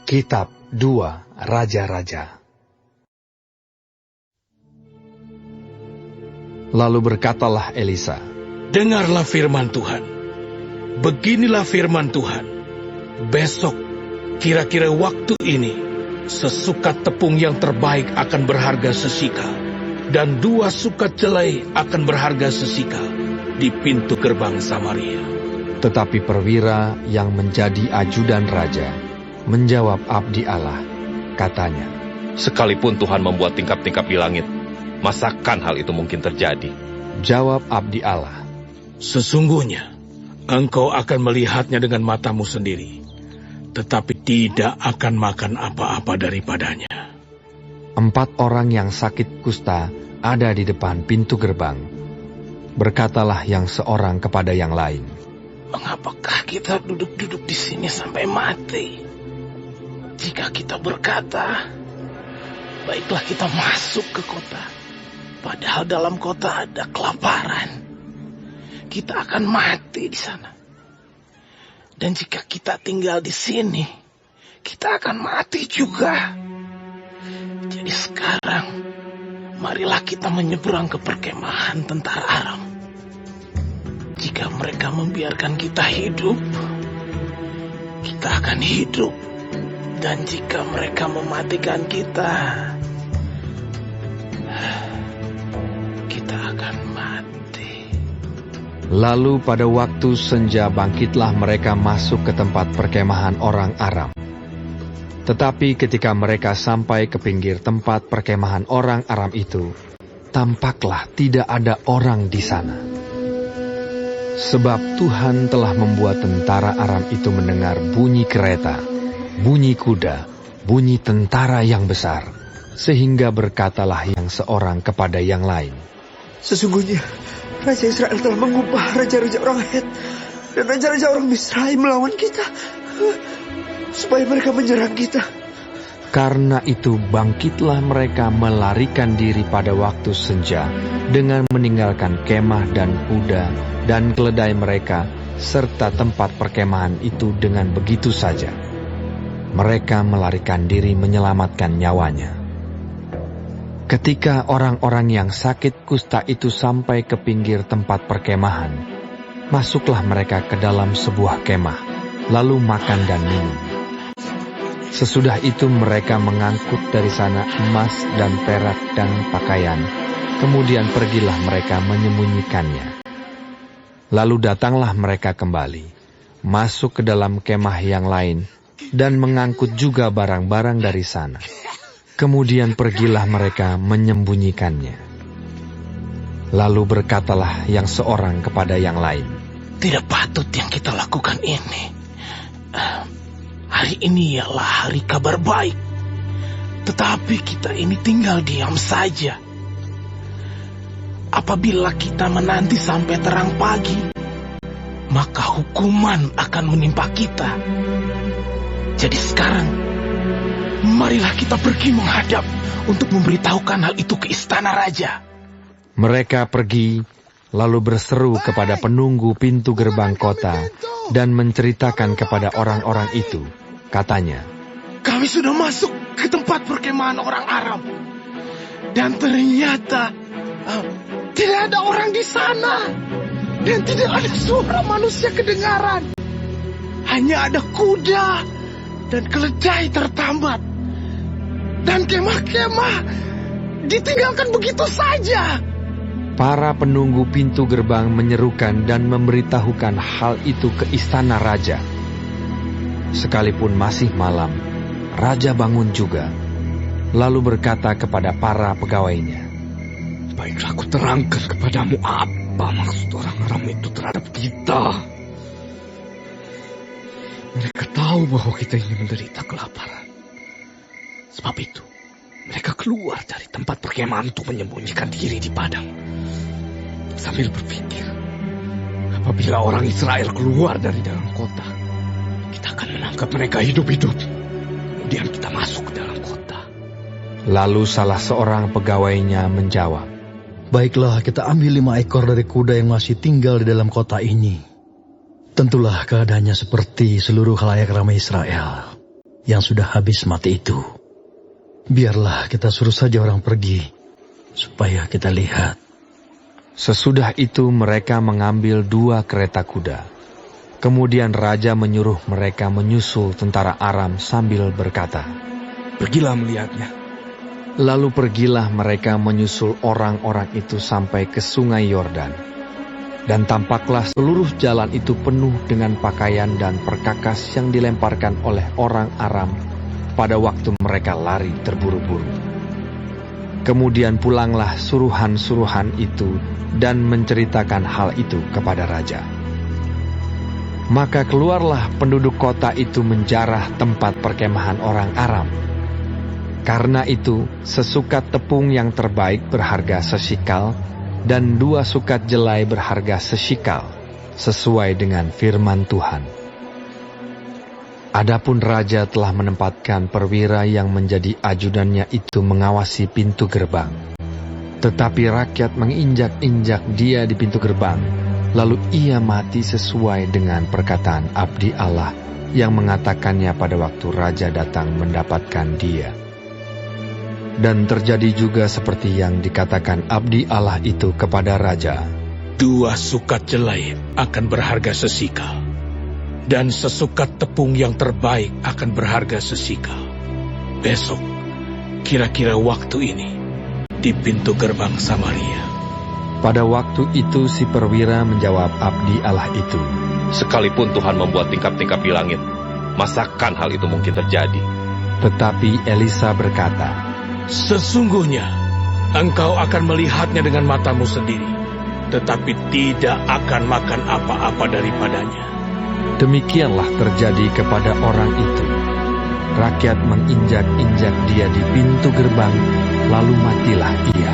Kitab 2 Raja-Raja. Lalu berkatalah Elisa, "Dengarlah firman Tuhan. Beginilah firman Tuhan. Besok, kira-kira waktu ini, sesukat tepung yang terbaik akan berharga sesikal, dan 2 sukat jelai akan berharga sesikal di pintu gerbang Samaria." Tetapi perwira yang menjadi ajudan raja menjawab abdi Allah, katanya, "Sekalipun Tuhan membuat tingkap-tingkap di langit, masakan hal itu mungkin terjadi?" Jawab abdi Allah, "Sesungguhnya, engkau akan melihatnya dengan matamu sendiri, tetapi tidak akan makan apa-apa daripadanya." 4 orang yang sakit kusta ada di depan pintu gerbang. Berkatalah yang seorang kepada yang lain, "Mengapakah kita duduk-duduk di sini sampai mati? Jika kita berkata, baiklah kita masuk ke kota, padahal dalam kota ada kelaparan, kita akan mati di sana. Dan jika kita tinggal di sini, kita akan mati juga. Jadi sekarang, marilah kita menyeberang ke perkemahan tentara Aram. Jika mereka membiarkan kita hidup, kita akan hidup. Dan jika mereka mematikan kita, kita akan mati." Lalu pada waktu senja bangkitlah mereka masuk ke tempat perkemahan orang Aram. Tetapi ketika mereka sampai ke pinggir tempat perkemahan orang Aram itu, tampaklah tidak ada orang di sana. Sebab Tuhan telah membuat tentara Aram itu mendengar bunyi kereta, bunyi kuda, bunyi tentara yang besar, sehingga berkatalah yang seorang kepada yang lain, "Sesungguhnya Raja Israel telah mengubah raja-raja orang Het dan raja-raja orang Misraim melawan kita, supaya mereka menyerang kita." Karena itu bangkitlah mereka melarikan diri pada waktu senja dengan meninggalkan kemah dan kuda dan keledai mereka serta tempat perkemahan itu dengan begitu saja. Mereka melarikan diri menyelamatkan nyawanya. Ketika orang-orang yang sakit kusta itu sampai ke pinggir tempat perkemahan, masuklah mereka ke dalam sebuah kemah, lalu makan dan minum. Sesudah itu mereka mengangkut dari sana emas dan perak dan pakaian, kemudian pergilah mereka menyembunyikannya. Lalu datanglah mereka kembali, masuk ke dalam kemah yang lain, dan mengangkut juga barang-barang dari sana. Kemudian pergilah mereka menyembunyikannya. Lalu berkatalah yang seorang kepada yang lain, "Tidak patut yang kita lakukan ini. Hari ini ialah hari kabar baik, tetapi kita ini tinggal diam saja. Apabila kita menanti sampai terang pagi, maka hukuman akan menimpa kita. Jadi sekarang, marilah kita pergi menghadap untuk memberitahukan hal itu ke istana raja." Mereka pergi, lalu berseru kepada penunggu pintu gerbang kota dan menceritakan kepada orang-orang itu. Katanya, "Kami sudah masuk ke tempat perkemahan orang Aram, dan ternyata tidak ada orang di sana, dan tidak ada suara manusia kedengaran. Hanya ada kuda dan keledai tertambat, dan kemah-kemah ditinggalkan begitu saja." para penunggu pintu gerbang menyerukan dan memberitahukan hal itu ke istana raja. Sekalipun masih malam, raja bangun juga, lalu berkata kepada para pegawainya, "Baiklah, aku terangkan kepadamu apa maksud orang Aram itu terhadap kita. Mereka tahu bahwa kita ini menderita kelaparan. Sebab itu, mereka keluar dari tempat perkemahan untuk menyembunyikan diri di padang. Sambil berpikir, apabila orang Israel keluar dari dalam kota, kita akan menangkap mereka hidup-hidup. Kemudian kita masuk ke dalam kota." Lalu salah seorang pegawainya menjawab, "Baiklah, kita ambil 5 ekor dari kuda yang masih tinggal di dalam kota ini. Tentulah keadaannya seperti seluruh khalayak ramai Israel. yang sudah habis mati itu. Biarlah kita suruh saja orang pergi, supaya kita lihat. Sesudah itu mereka mengambil 2 kereta kuda. Kemudian raja menyuruh mereka menyusul tentara Aram sambil berkata, Pergilah melihatnya. Lalu pergilah mereka menyusul orang-orang itu sampai ke sungai Yordan. Dan tampaklah seluruh jalan itu penuh dengan pakaian dan perkakas yang dilemparkan oleh orang Aram pada waktu mereka lari terburu-buru. Kemudian pulanglah suruhan-suruhan itu dan menceritakan hal itu kepada raja. Maka keluarlah penduduk kota itu menjarah tempat perkemahan orang Aram. Karena itu, sesukat tepung yang terbaik berharga sesikal, dan 2 sukat jelai berharga sesikal, sesuai dengan firman Tuhan. Adapun raja telah menempatkan perwira yang menjadi ajudannya itu mengawasi pintu gerbang. Tetapi rakyat menginjak-injak dia di pintu gerbang, lalu ia mati sesuai dengan perkataan abdi Allah yang mengatakannya pada waktu raja datang mendapatkan dia. Dan terjadi juga seperti yang dikatakan abdi Allah itu kepada raja. 2 sukat jelai akan berharga sesikal, dan sesukat tepung yang terbaik akan berharga sesikal. Besok, kira-kira waktu ini, di pintu gerbang Samaria. Pada waktu itu si perwira menjawab abdi Allah itu, Sekalipun Tuhan membuat tingkap-tingkap di langit, masakan hal itu mungkin terjadi? Tetapi Elisa berkata, Sesungguhnya, engkau akan melihatnya dengan matamu sendiri, tetapi tidak akan makan apa-apa daripadanya. Demikianlah terjadi kepada orang itu. Rakyat menginjak-injak dia di pintu gerbang, lalu matilah ia.